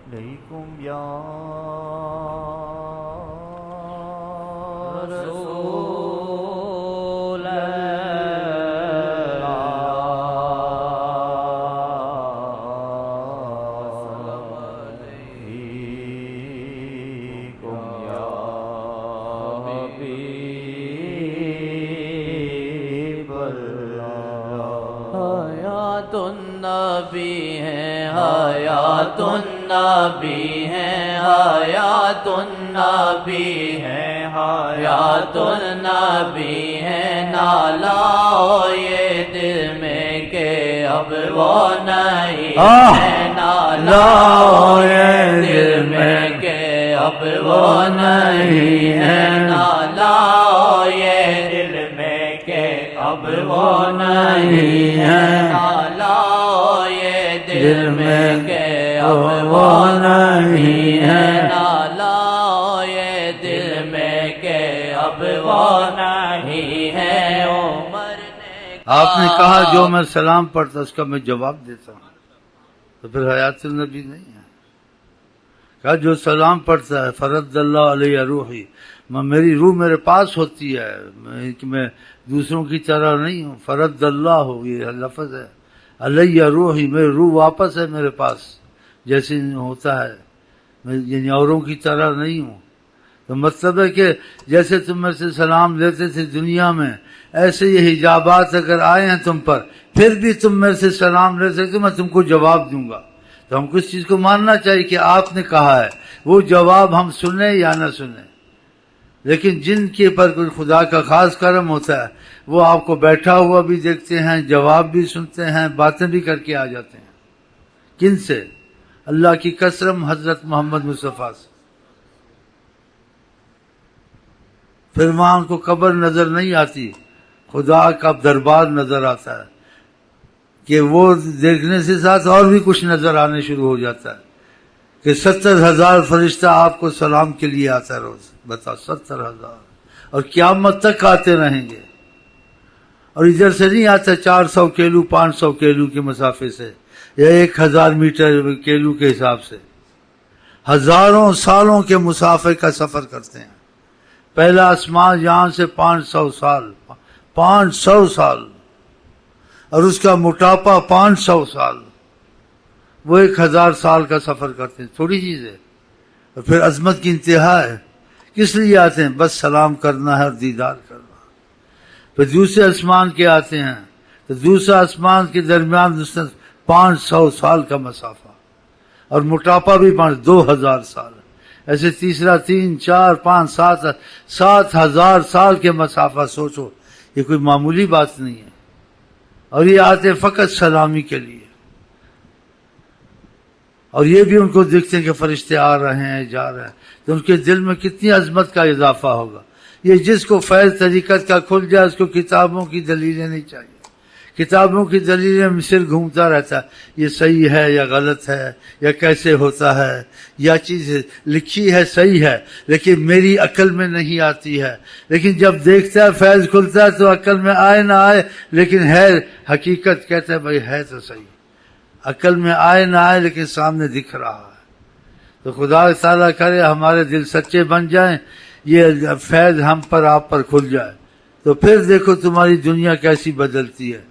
علیکم یا رسول النبی ہیں حیات النبی ہیں حیات النبی ہیں حیات النبی ہیں نالا یہ دل میں کہ اب وہ نہیں ہے نالا یہ دل میں کہ اب وہ نہیں ہے نالا یہ دل میں کہ اب وہ نہیں ہے نالا یہ دل میں کہ اب وہ نہیں ہے نالا یہ دل میں کہ اب وہ نہیں ہے عمر نے آپ نے کہا جو میں سلام پڑھتا اس کا میں جواب دیتا ہوں تو پھر حیات النبی نہیں ہے. کہا جو سلام پڑھتا ہے فرد اللہ علیہ روحی میری روح میرے پاس ہوتی ہے میں دوسروں کی طرح نہیں ہوں. فرد اللہ ہو یہ لفظ ہے علیہ روحی میری روح واپس ہے میرے پاس جیسے ہوتا ہے میں یعنی اوروں کی طرح نہیں ہوں. تو مطلب ہے کہ جیسے تم میں سے سلام لیتے تھے دنیا میں ایسے یہ حجابات اگر آئے ہیں تم پر پھر بھی تم میں سے سلام لے سکتے میں تم کو جواب دوں گا. تو ہم کو اس چیز کو ماننا چاہیے کہ آپ نے کہا ہے وہ جواب ہم سنیں یا نہ سنیں. لیکن جن کے پر کوئی خدا کا خاص کرم ہوتا ہے وہ آپ کو بیٹھا ہوا بھی دیکھتے ہیں جواب بھی سنتے ہیں باتیں بھی کر کے آ جاتے ہیں. کن سے؟ اللہ کی قسم حضرت محمد مصطفیٰ سے. پھر وہاں ان کو قبر نظر نہیں آتی خدا کا دربار نظر آتا ہے کہ وہ دیکھنے سے ساتھ اور بھی کچھ نظر آنے شروع ہو جاتا ہے کہ 70,000 فرشتہ آپ کو سلام کے لیے آتا ہے روز. بتا 70,000 اور قیامت تک آتے رہیں گے. اور ادھر سے نہیں آتا 400 کیلو 500 کیلو کے مسافے سے یا 1000 میٹر کیلو کے حساب سے ہزاروں سالوں کے مسافر کا سفر کرتے ہیں. پہلا آسمان یہاں سے 500 سال اور اس کا موٹاپا 500 سال وہ 1000 سال کا سفر کرتے ہیں. تھوڑی چیز ہے. اور پھر عظمت کی انتہا ہے. کس لیے آتے ہیں؟ بس سلام کرنا ہے اور دیدار کرنا. پھر دوسرے آسمان کے آتے ہیں تو دوسرا آسمان کے درمیان 500 سال کا مسافہ اور موٹاپا بھی 2000 سال. ایسے تیسرا 3 4 5 7,000 سال کے مسافہ. سوچو یہ کوئی معمولی بات نہیں ہے. اور یہ آتے فقط سلامی کے لیے. اور یہ بھی ان کو دیکھتے ہیں کہ فرشتے آ رہے ہیں جا رہے ہیں تو ان کے دل میں کتنی عظمت کا اضافہ ہوگا. یہ جس کو فیض طریقت کا کھل جائے اس کو کتابوں کی دلیلیں نہیں چاہیے. کتابوں کی دلیلیں میں صرف گھومتا رہتا ہے یہ صحیح ہے یا غلط ہے یا کیسے ہوتا ہے یا چیز لکھی ہے صحیح ہے لیکن میری عقل میں نہیں آتی ہے. لیکن جب دیکھتا ہے فیض کھلتا ہے تو عقل میں آئے نہ آئے لیکن ہے حقیقت. کہتا ہے بھائی ہے تو صحیح. عقل میں آئے نہ آئے لیکن سامنے دکھ رہا ہے. تو خدا تعالیٰ کرے ہمارے دل سچے بن جائیں یہ فیض ہم پر آپ پر کھل جائے تو پھر دیکھو تمہاری دنیا کیسی بدلتی ہے.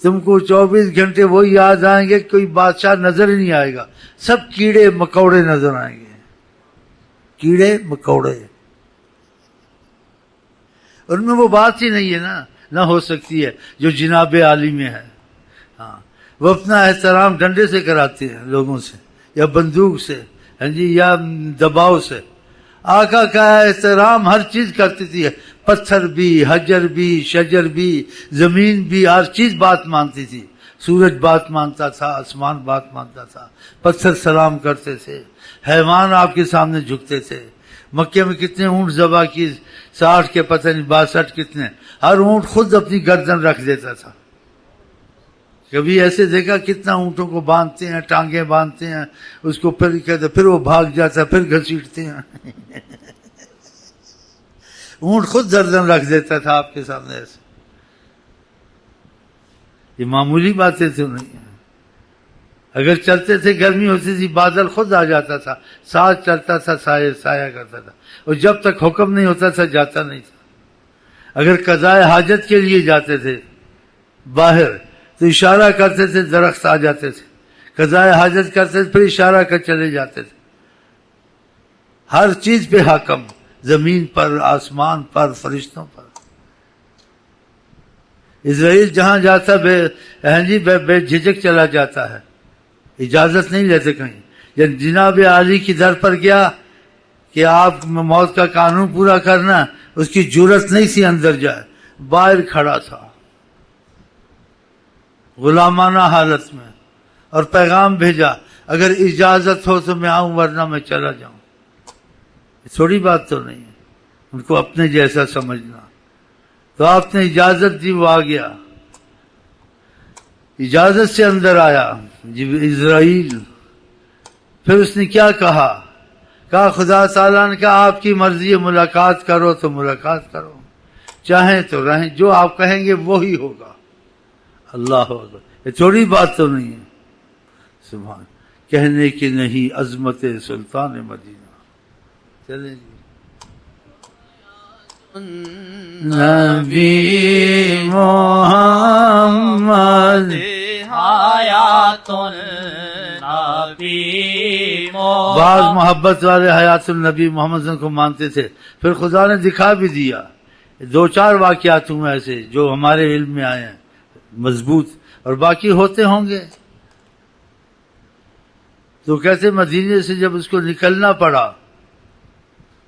تم کو 24 گھنٹے وہی یاد آئیں گے کوئی بادشاہ نظر ہی نہیں آئے گا. سب کیڑے مکوڑے نظر آئیں گے. کیڑے مکوڑے ان میں وہ بات ہی نہیں ہے نا نہ ہو سکتی ہے جو جناب عالی میں ہے. ہاں وہ اپنا احترام ڈنڈے سے کراتے ہیں لوگوں سے یا بندوق سے ہاں جی یا دباؤ سے. آقا کا احترام ہر چیز کرتی تھی. پتھر بھی حجر بھی شجر بھی زمین بھی ہر چیز بات مانتی تھی. سورج بات مانتا تھا آسمان بات مانتا تھا. پتھر سلام کرتے تھے. حیوان آپ کے سامنے جھکتے تھے. مکے میں کتنے اونٹ ذبح کی 60 کے پتہ نہیں 62 کتنے. ہر اونٹ خود اپنی گردن رکھ دیتا تھا. کبھی ایسے دیکھا کتنا اونٹوں کو باندھتے ہیں ٹانگیں باندھتے ہیں اس کو پھر کہتے پھر وہ بھاگ جاتا ہے پھر گھسیٹتے ہیں. اونٹ خود گردن رکھ دیتا تھا آپ کے سامنے ایسے. یہ معمولی باتیں تو نہیں ہیں. اگر چلتے تھے گرمی ہوتی تھی بادل خود آ جاتا تھا، ساتھ چلتا تھا، سایہ کرتا تھا، اور جب تک حکم نہیں ہوتا تھا جاتا نہیں تھا۔ اگر قضائے حاجت کے لیے جاتے تھے باہر تو اشارہ کرتے تھے، درخت آ جاتے تھے، قضائے حاجت کرتے تھے، پھر اشارہ کر چلے جاتے تھے۔ ہر چیز پہ حاکم، زمین پر، آسمان پر، فرشتوں پر۔ اسرائیل جہاں جاتا بے جھجک چلا جاتا ہے، اجازت نہیں لیتے کہیں۔ جب جناب عالی کی در پر گیا کہ آپ موت کا قانون پورا کرنا، اس کی جرت نہیں تھی اندر جائے، باہر کھڑا تھا غلامانہ حالت میں، اور پیغام بھیجا اگر اجازت ہو تو میں آؤں ورنہ میں چلا جاؤں۔ تھوڑی بات تو نہیں ہے ان کو اپنے جیسا سمجھنا۔ تو آپ نے اجازت دی، وہ آ گیا، اجازت سے اندر آیا اسرائیل۔ پھر اس نے کیا کہا خدا تعالیٰ نے کہا آپ کی مرضی ہے، ملاقات کرو تو ملاقات کرو، چاہیں تو رہیں، جو آپ کہیں گے وہی ہوگا۔ اللہ اکبر، یہ تھوڑی بات تو نہیں ہے، سبحان، کہنے کی نہیں عظمت سلطان مدینہ۔ چلیں جی، نبی محمد حیات النبی محمد۔ بعض محبت والے حیات النبی محمد صلی اللہ علیہ وسلم کو مانتے تھے، پھر خدا نے دکھا بھی دیا۔ دو چار واقعات ہوں ایسے جو ہمارے علم میں آئے ہیں مضبوط، اور باقی ہوتے ہوں گے۔ تو کہتے مدینے سے جب اس کو نکلنا پڑا،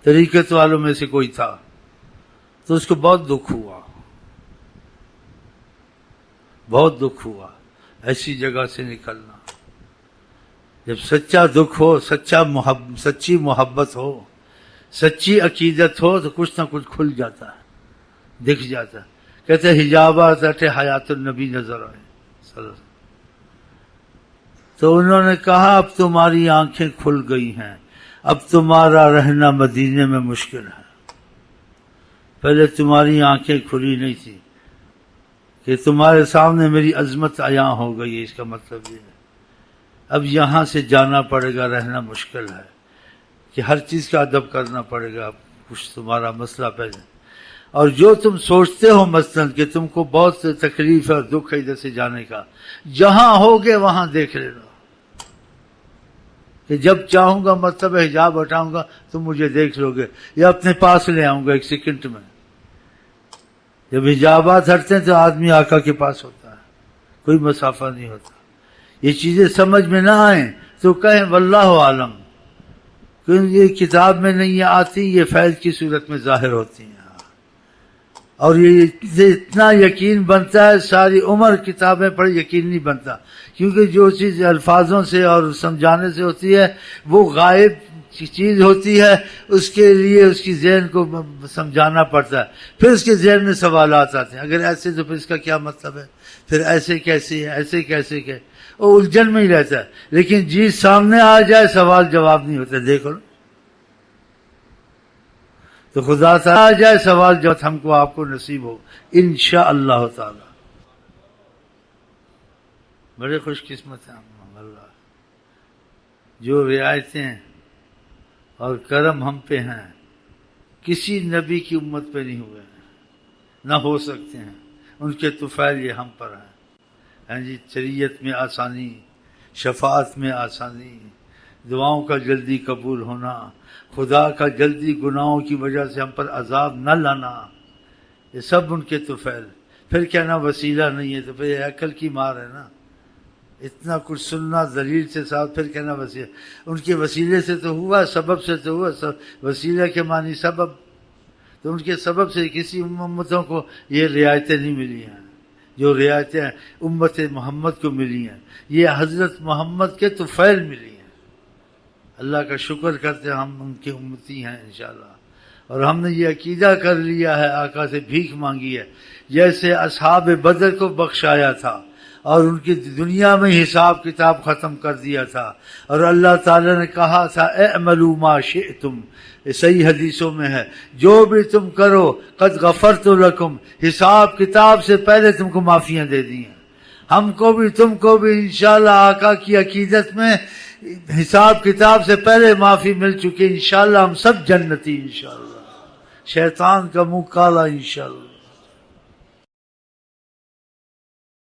طریقت والوں میں سے کوئی تھا، تو اس کو بہت دکھ ہوا، بہت دکھ ہوا ایسی جگہ سے نکلنا۔ جب سچا دکھ ہو، سچی محبت ہو، سچی عقیدت ہو تو کچھ نہ کچھ کھل جاتا ہے، دکھ جاتا ہے۔ کہتے حجابات اٹھے حیات النبی نظر آئے صلی اللہ علیہ وسلم۔ تو انہوں نے کہا اب تمہاری آنکھیں کھل گئی ہیں، اب تمہارا رہنا مدینے میں مشکل ہے۔ پہلے تمہاری آنکھیں کھلی نہیں تھی کہ تمہارے سامنے میری عظمت عیاں ہو گئی ہے، اس کا مطلب یہ ہے اب یہاں سے جانا پڑے گا، رہنا مشکل ہے کہ ہر چیز کا ادب کرنا پڑے گا، کچھ تمہارا مسئلہ پہلے۔ اور جو تم سوچتے ہو مثلاً کہ تم کو بہت تکلیف ہے اور دکھ ہے ادھر سے جانے کا، جہاں ہوگے وہاں دیکھ لینا کہ جب چاہوں گا مطلب حجاب ہٹاؤں گا تم مجھے دیکھ لو گے، یا اپنے پاس لے آؤں گا ایک سیکنڈ میں۔ جب حجابات ہٹتے ہیں تو آدمی آقا کے پاس ہوتا ہے، کوئی مسافہ نہیں ہوتا۔ یہ چیزیں سمجھ میں نہ آئیں تو کہیں واللہ عالم، کیونکہ یہ کتاب میں نہیں آتی، یہ فیض کی صورت میں ظاہر ہوتی ہیں، اور یہ اتنا یقین بنتا ہے ساری عمر کتابیں پڑھ یقین نہیں بنتا، کیونکہ جو چیز الفاظوں سے اور سمجھانے سے ہوتی ہے وہ غائب چیز ہوتی ہے، اس کے لیے اس کی ذہن کو سمجھانا پڑتا ہے، پھر اس کے ذہن میں سوالات آتے ہیں، اگر ایسے تو پھر اس کا کیا مطلب ہے، پھر ایسے کیسے ہے، ایسے کیسے کہ وہ الجھن میں ہی رہتا ہے۔ لیکن چیز سامنے آ جائے سوال جواب نہیں ہوتے، دیکھو تو خدا تعالیٰ آ جائے سوال جواب ہم کو آپ کو نصیب ہو انشاءاللہ تعالی۔ بڑے خوش قسمت ہیں ہم، اللہ جو رعایتیں اور کرم ہم پہ ہیں کسی نبی کی امت پہ نہیں ہوئے ہیں، نہ ہو سکتے ہیں، ان کے طفیل یہ ہم پر ہیں۔ جی شریعت میں آسانی، شفاعت میں آسانی، دعاؤں کا جلدی قبول ہونا، خدا کا جلدی گناہوں کی وجہ سے ہم پر عذاب نہ لانا، یہ سب ان کے طفیل۔ پھر کہنا وسیلہ نہیں ہے تو پھر یہ عقل کی مار ہے نا، اتنا کچھ سننا دلیل سے ساتھ پھر کہنا وسیلہ۔ ان کے وسیلے سے تو ہوا، سبب سے تو ہوا، وسیلہ کے معنی سبب، تو ان کے سبب سے کسی امتوں کو یہ رعایتیں نہیں ملی ہیں جو رعایتیں امت محمد کو ملی ہیں، یہ حضرت محمد کے طفیل ملی ہیں۔ اللہ کا شکر کرتے ہیں ہم ان کے امتی ہیں انشاءاللہ، اور ہم نے یہ عقیدہ کر لیا ہے، آقا سے بھیک مانگی ہے، جیسے اصحاب بدر کو بخشایا تھا اور ان کی دنیا میں حساب کتاب ختم کر دیا تھا، اور اللہ تعالی نے کہا تھا اعملوا ما شئتم، صحیح حدیثوں میں ہے جو بھی تم کرو قد غفرت لکم، حساب کتاب سے پہلے تم کو معافیاں دے دی ہیں۔ ہم کو بھی تم کو بھی انشاءاللہ آقا کی عقیدت میں حساب کتاب سے پہلے معافی مل چکی، انشاءاللہ ہم سب جنتی انشاءاللہ، شیطان کا منہ کالا انشاءاللہ۔